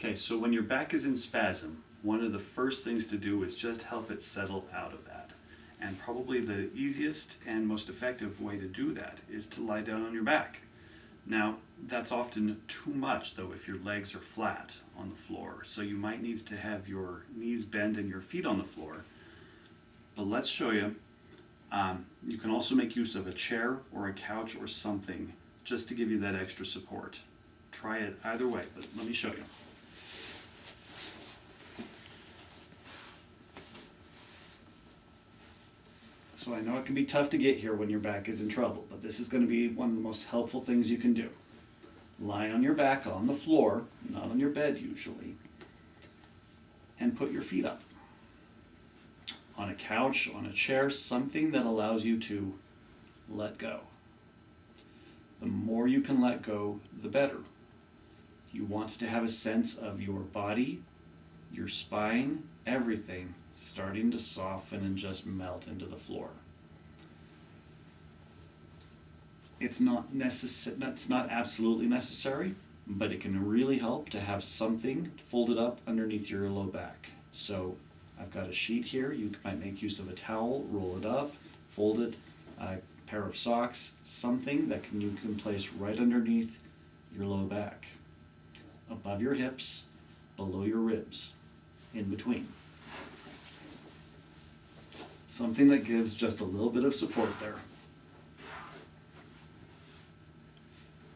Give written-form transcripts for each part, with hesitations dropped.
Okay, so when your back is in spasm, one of the first things to do is just help it settle out of that. And probably the easiest and most effective way to do that is to lie down on your back. Now, that's often too much though if your legs are flat on the floor, so you might need to have your knees bend and your feet on the floor. But let's show you. You can also make use of a chair or a couch or something just to give you that extra support. Try it either way, but let me show you. So I know it can be tough to get here when your back is in trouble, but this is going to be one of the most helpful things you can do. Lie on your back on the floor, not on your bed usually, and put your feet up. On a couch, on a chair, something that allows you to let go. The more you can let go, the better. You want to have a sense of your body, your spine, everything starting to soften and just melt into the floor. It's not absolutely necessary, but it can really help to have something folded up underneath your low back. So I've got a sheet here. You might make use of a towel, roll it up, fold it, a pair of socks, something that you can place right underneath your low back, above your hips, below your ribs, in between. Something that gives just a little bit of support there.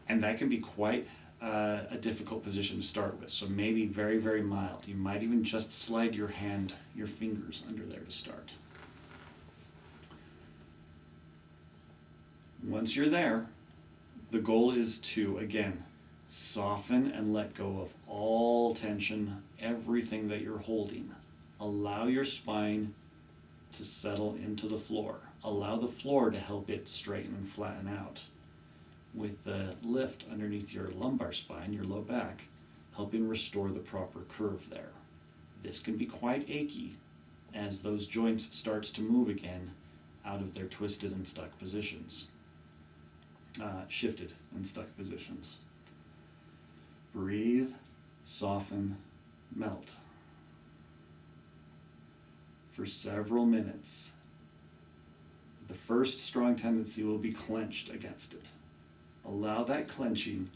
And that can be quite a difficult position to start with, so maybe very, very mild. You might even just slide your fingers under there to start. Once you're there, the goal is to, again, soften and let go of all tension, everything that you're holding. Allow your spine to settle into the floor. Allow the floor to help it straighten and flatten out. With the lift underneath your lumbar spine, your low back, helping restore the proper curve there. This can be quite achy as those joints start to move again out of their twisted and stuck positions. Shifted and stuck positions. Breathe, soften, melt. For several minutes. The first strong tendency will be clenched against it. Allow that clenching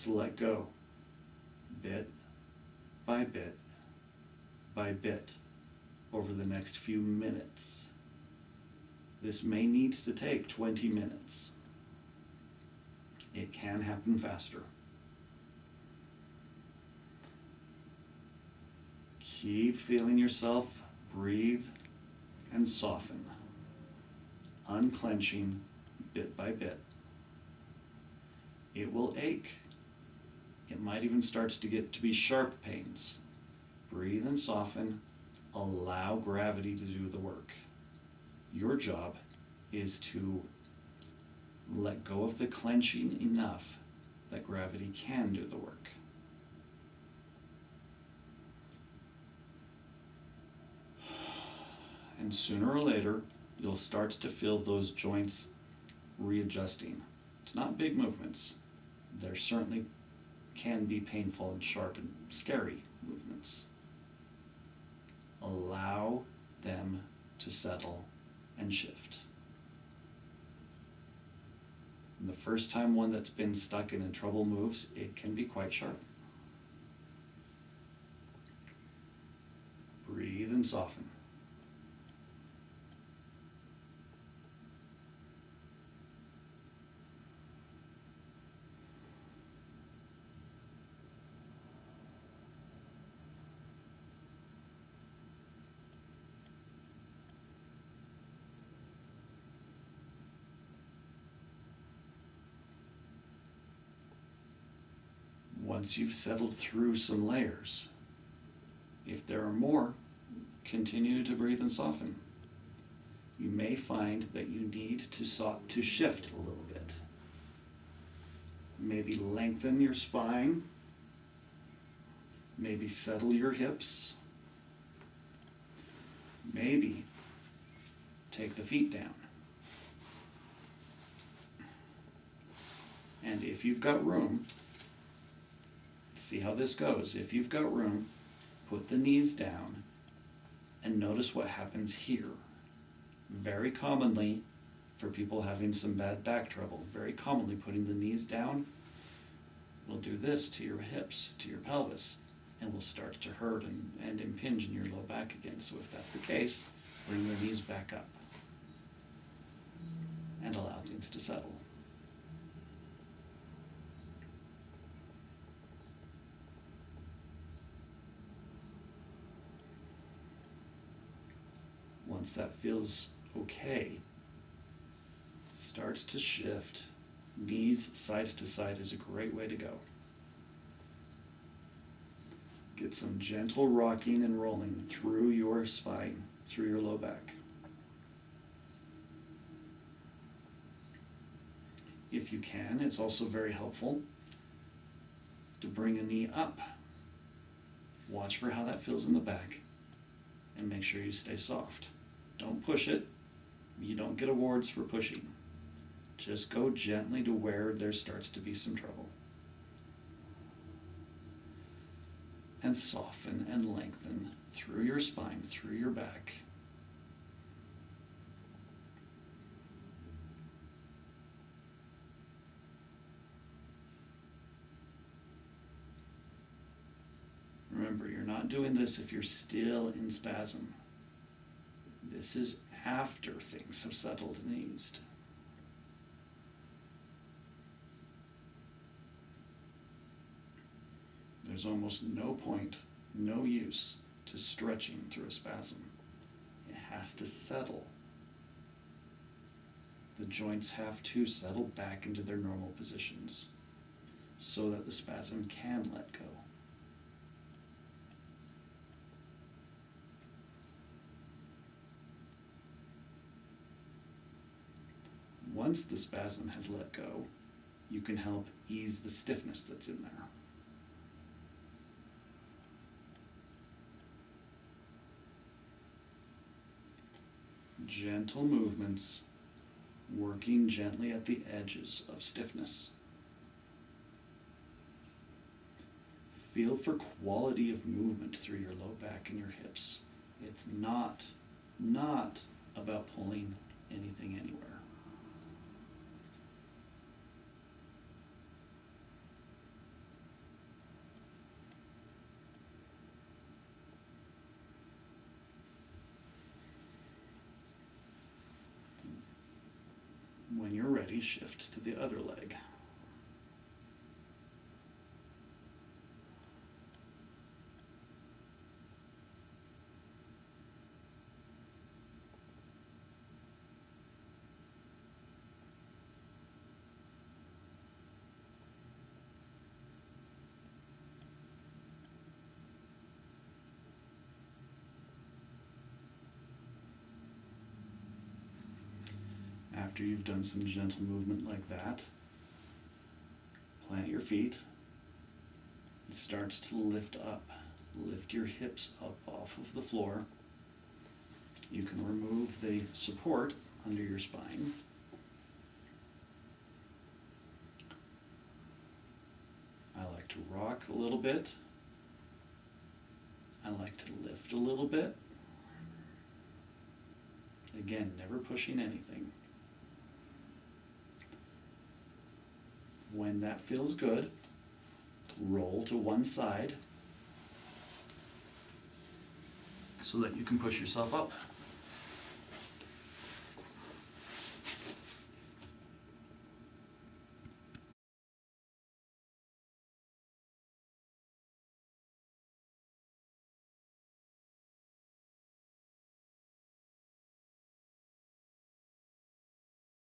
to let go, bit by bit by bit, over the next few minutes. This may need to take 20 minutes. It can happen faster. Keep feeling yourself breathe and soften, unclenching bit by bit. It will ache. It might even start to get to be sharp pains. Breathe and soften. Allow gravity to do the work. Your job is to let go of the clenching enough that gravity can do the work. And sooner or later, you'll start to feel those joints readjusting. It's not big movements. There certainly can be painful and sharp and scary movements. Allow them to settle and shift. And the first time one that's been stuck and in trouble moves, it can be quite sharp. Breathe and soften. Once you've settled through some layers, if there are more, continue to breathe and soften. You may find that you need to shift a little bit. Maybe lengthen your spine, maybe settle your hips, maybe take the feet down. And if you've got room, See how this goes. If you've got room, put the knees down and notice what happens here. Very commonly, for people having some bad back trouble, very commonly putting the knees down will do this to your hips, to your pelvis, and will start to hurt and impinge in your low back again. So if that's the case, bring your knees back up and allow things to settle. Once that feels okay, start to shift. Knees side to side is a great way to go. Get some gentle rocking and rolling through your spine, through your low back. If you can, it's also very helpful to bring a knee up. Watch for how that feels in the back and make sure you stay soft. Don't push it. You don't get awards for pushing. Just go gently to where there starts to be some trouble. And soften and lengthen through your spine, through your back. Remember, you're not doing this if you're still in spasm. This is after things have settled and eased. There's almost no point, no use to stretching through a spasm. It has to settle. The joints have to settle back into their normal positions so that the spasm can let go. Once the spasm has let go, you can help ease the stiffness that's in there. Gentle movements, working gently at the edges of stiffness. Feel for quality of movement through your low back and your hips. It's not about pulling anything anywhere. When you're ready, shift to the other leg. After you've done some gentle movement like that, plant your feet and start to lift up. Lift your hips up off of the floor. You can remove the support under your spine. I like to rock a little bit. I like to lift a little bit. Again, never pushing anything. When that feels good, roll to one side so that you can push yourself up.